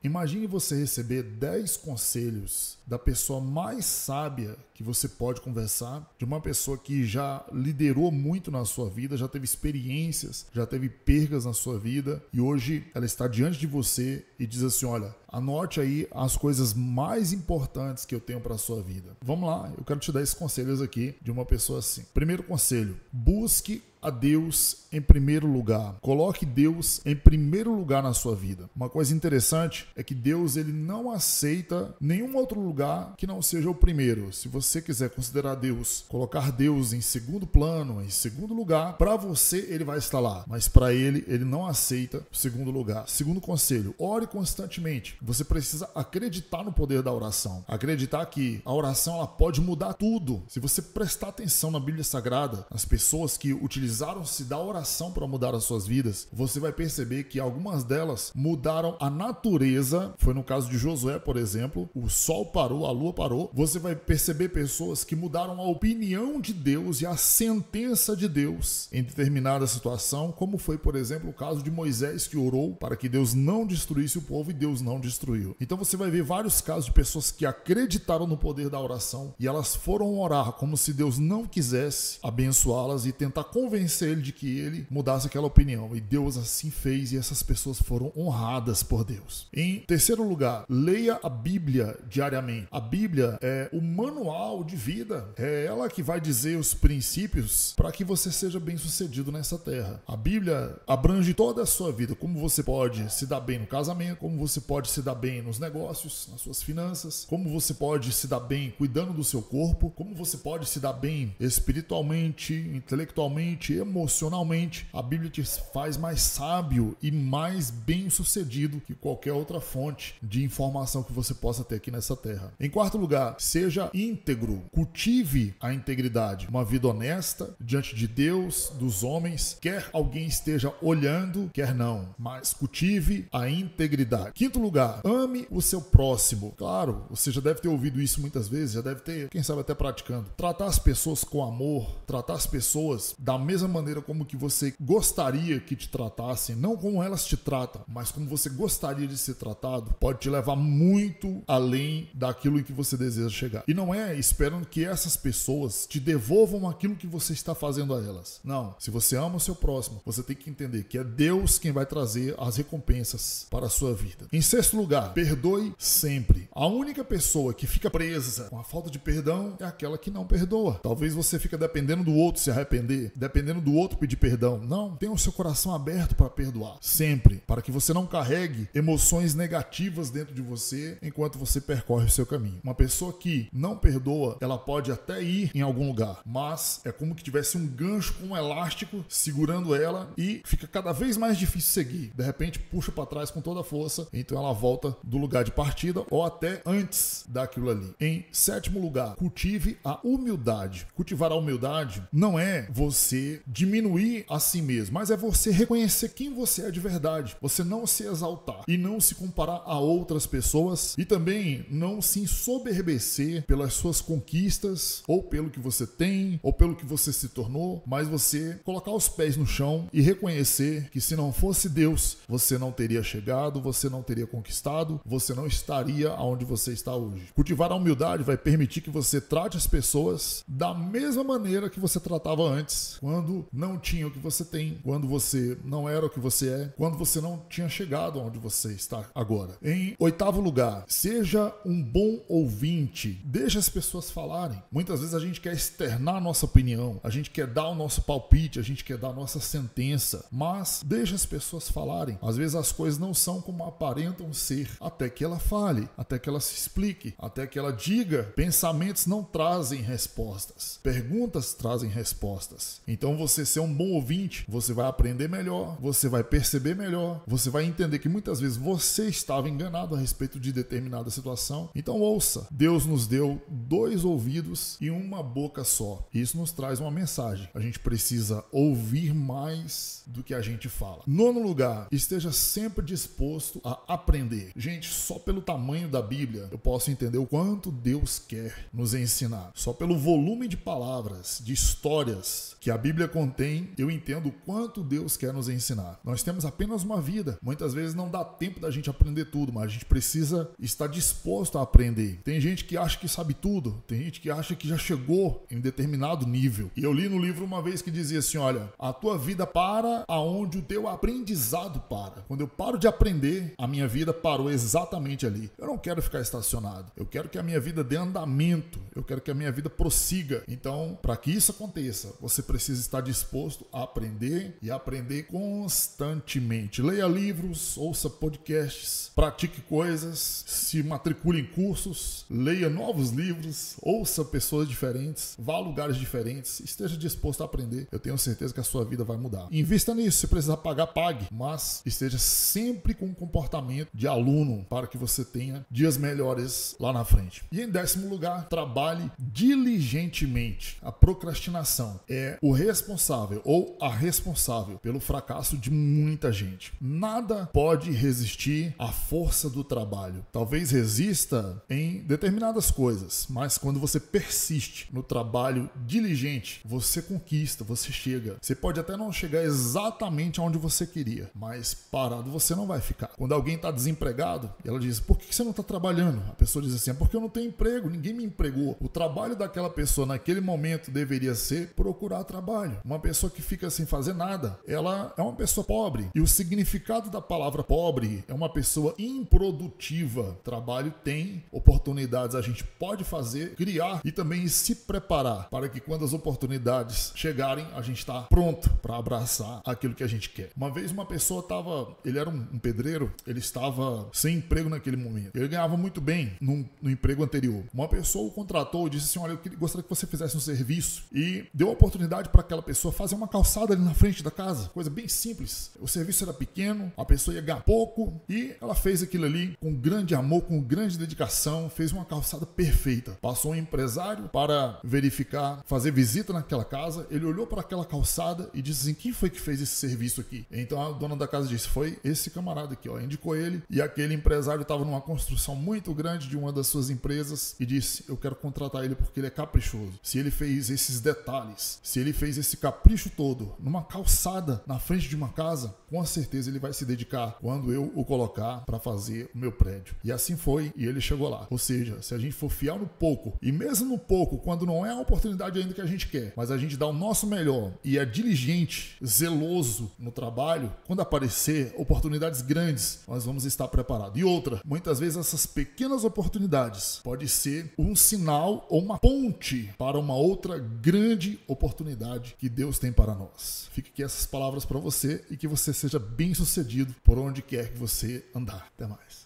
Imagine você receber 10 conselhos da pessoa mais sábia que você pode conversar, de uma pessoa que já liderou muito na sua vida, já teve experiências, já teve perdas na sua vida e hoje ela está diante de você e diz assim: olha, anote aí as coisas mais importantes que eu tenho para a sua vida. Vamos lá, eu quero te dar esses conselhos aqui de uma pessoa assim. Primeiro conselho: busque a Deus em primeiro lugar. Coloque Deus em primeiro lugar na sua vida. Uma coisa interessante é que Deus ele não aceita nenhum outro lugar que não seja o primeiro. Se você quiser considerar Deus, colocar Deus em segundo plano, em segundo lugar, para você ele vai estar lá, mas para ele não aceita o segundo lugar. Segundo conselho: ore constantemente. Você precisa acreditar no poder da oração. Acreditar que a oração ela pode mudar tudo. Se você prestar atenção na Bíblia Sagrada, as pessoas que utilizaram-se da oração para mudar as suas vidas, você vai perceber que algumas delas mudaram a natureza. Foi no caso de Josué, por exemplo, o sol parou, a lua parou. Você vai perceber pessoas que mudaram a opinião de Deus e a sentença de Deus em determinada situação, como foi, por exemplo, o caso de Moisés, que orou para que Deus não destruísse o povo e Deus não destruiu. Então você vai ver vários casos de pessoas que acreditaram no poder da oração e elas foram orar como se Deus não quisesse abençoá-las e tentar convencer ele de que ele mudasse aquela opinião. E Deus assim fez e essas pessoas foram honradas por Deus. Em terceiro lugar, leia a Bíblia diariamente. A Bíblia é o manual de vida. É ela que vai dizer os princípios para que você seja bem sucedido nessa terra. A Bíblia abrange toda a sua vida. Como você pode se dar bem no casamento, como você pode se dar bem nos negócios, nas suas finanças, como você pode se dar bem cuidando do seu corpo, como você pode se dar bem espiritualmente, intelectualmente, emocionalmente. A Bíblia te faz mais sábio e mais bem sucedido que qualquer outra fonte de informação que você possa ter aqui nessa terra. Em quarto lugar, seja íntegro, cultive a integridade, uma vida honesta diante de Deus, dos homens, quer alguém esteja olhando, quer não, mas cultive a integridade. Quinto lugar, ame o seu próximo. Claro, você já deve ter ouvido isso muitas vezes, já deve ter, quem sabe até praticando. Tratar as pessoas com amor, tratar as pessoas da mesma maneira como que você gostaria que te tratassem, não como elas te tratam, mas como você gostaria de ser tratado, pode te levar muito além daquilo em que você deseja chegar. E não é esperando que essas pessoas te devolvam aquilo que você está fazendo a elas. Não. Se você ama o seu próximo, você tem que entender que é Deus quem vai trazer as recompensas para a sua vida. Em sexto lugar, perdoe sempre. A única pessoa que fica presa com a falta de perdão é aquela que não perdoa. Talvez você fique dependendo do outro se arrepender, dependendo do outro pedir perdão. Não, tenha o seu coração aberto para perdoar. Sempre. Para que você não carregue emoções negativas dentro de você enquanto você percorre o seu caminho. Uma pessoa que não perdoa, ela pode até ir em algum lugar, mas é como que tivesse um gancho com um elástico segurando ela e fica cada vez mais difícil seguir. De repente puxa para trás com toda a força, então ela volta do lugar de partida ou até antes daquilo ali. Em sétimo lugar, cultive a humildade. Cultivar a humildade não é você diminuir a si mesmo, mas é você reconhecer quem você é de verdade. Você não se exaltar e não se comparar a outras pessoas e também não se ensoberbecer pelas suas conquistas ou pelo que você tem ou pelo que você se tornou, mas você colocar os pés no chão e reconhecer que se não fosse Deus, você não teria chegado, você não teria conquistado, você não estaria onde você está hoje. Cultivar a humildade vai permitir que você trate as pessoas da mesma maneira que você tratava antes, quando não tinha o que você tem, quando você não era o que você é, quando você não tinha chegado onde você está agora. Em oitavo lugar, seja um bom ouvinte. Deixa as pessoas falarem. Muitas vezes a gente quer externar a nossa opinião, a gente quer dar o nosso palpite, a gente quer dar a nossa sentença, mas deixa as pessoas falarem. Às vezes as coisas não são como aparentam ser, até que ela fale, até que ela se explique, até que ela diga. Pensamentos não trazem respostas, perguntas trazem respostas. Então você ser um bom ouvinte, você vai aprender melhor, você vai perceber melhor, você vai entender que muitas vezes você estava enganado a respeito de determinada situação. Então ouça, Deus nos deu 2 ouvidos e uma boca só. Isso nos traz uma mensagem. A gente precisa ouvir mais do que a gente fala. Nono lugar, esteja sempre disposto a aprender. Gente, só pelo tamanho da Bíblia eu posso entender o quanto Deus quer nos ensinar. Só pelo volume de palavras, de histórias que a Bíblia Bíblia contém, eu entendo o quanto Deus quer nos ensinar. Nós temos apenas uma vida. Muitas vezes não dá tempo da gente aprender tudo, mas a gente precisa estar disposto a aprender. Tem gente que acha que sabe tudo, tem gente que acha que já chegou em determinado nível. E eu li no livro uma vez que dizia assim, olha, a tua vida para aonde o teu aprendizado para. Quando eu paro de aprender, a minha vida parou exatamente ali. Eu não quero ficar estacionado. Eu quero que a minha vida dê andamento. Eu quero que a minha vida prossiga. Então, para que isso aconteça, você precisa estar disposto a aprender e aprender constantemente. Leia livros, ouça podcasts, pratique coisas, se matricule em cursos, leia novos livros, ouça pessoas diferentes, vá a lugares diferentes, esteja disposto a aprender. Eu tenho certeza que a sua vida vai mudar. Invista nisso, se precisar pagar, pague, mas esteja sempre com um comportamento de aluno para que você tenha dias melhores lá na frente. E em 10º lugar, trabalhe diligentemente. A procrastinação é o responsável ou a responsável pelo fracasso de muita gente. Nada pode resistir à força do trabalho. Talvez resista em determinadas coisas, mas quando você persiste no trabalho diligente, você conquista, você chega. Você pode até não chegar exatamente aonde você queria, mas parado você não vai ficar. Quando alguém está desempregado, ela diz, por que você não está trabalhando? A pessoa diz assim, é porque eu não tenho emprego, ninguém me empregou. O trabalho daquela pessoa naquele momento deveria ser procurar trabalho. Uma pessoa que fica sem fazer nada, ela é uma pessoa pobre. E o significado da palavra pobre é uma pessoa improdutiva. Trabalho tem oportunidades, a gente pode fazer, criar e também se preparar para que quando as oportunidades chegarem, a gente está pronto para abraçar aquilo que a gente quer. Uma vez uma pessoa ele era um pedreiro, ele estava sem emprego naquele momento. Ele ganhava muito bem no emprego anterior. Uma pessoa o contratou e disse assim, olha, eu gostaria que você fizesse um serviço e deu a oportunidade para aquela pessoa fazer uma calçada ali na frente da casa. Coisa bem simples. O serviço era pequeno, a pessoa ia ganhar pouco e ela fez aquilo ali com grande amor, com grande dedicação, fez uma calçada perfeita. Passou um empresário para verificar, fazer visita naquela casa, ele olhou para aquela calçada e disse assim, quem foi que fez esse serviço aqui? Então a dona da casa disse, foi esse camarada aqui, ó, indicou ele, e aquele empresário estava numa construção muito grande de uma das suas empresas e disse, eu quero contratar ele porque ele é caprichoso. Se ele fez esses detalhes, se ele fez esse capricho todo numa calçada na frente de uma casa, com certeza ele vai se dedicar quando eu o colocar para fazer o meu prédio. E assim foi, e ele chegou lá. Ou seja, se a gente for fiel no pouco, e mesmo no pouco, quando não é a oportunidade ainda que a gente quer, mas a gente dá o nosso melhor e é diligente, zeloso no trabalho, quando aparecer oportunidades grandes, nós vamos estar preparados. E outra, muitas vezes essas pequenas oportunidades pode ser um sinal ou uma ponte para uma outra grande oportunidade que Deus tem para nós. Fique aqui essas palavras para você e que você seja bem-sucedido por onde quer que você andar. Até mais.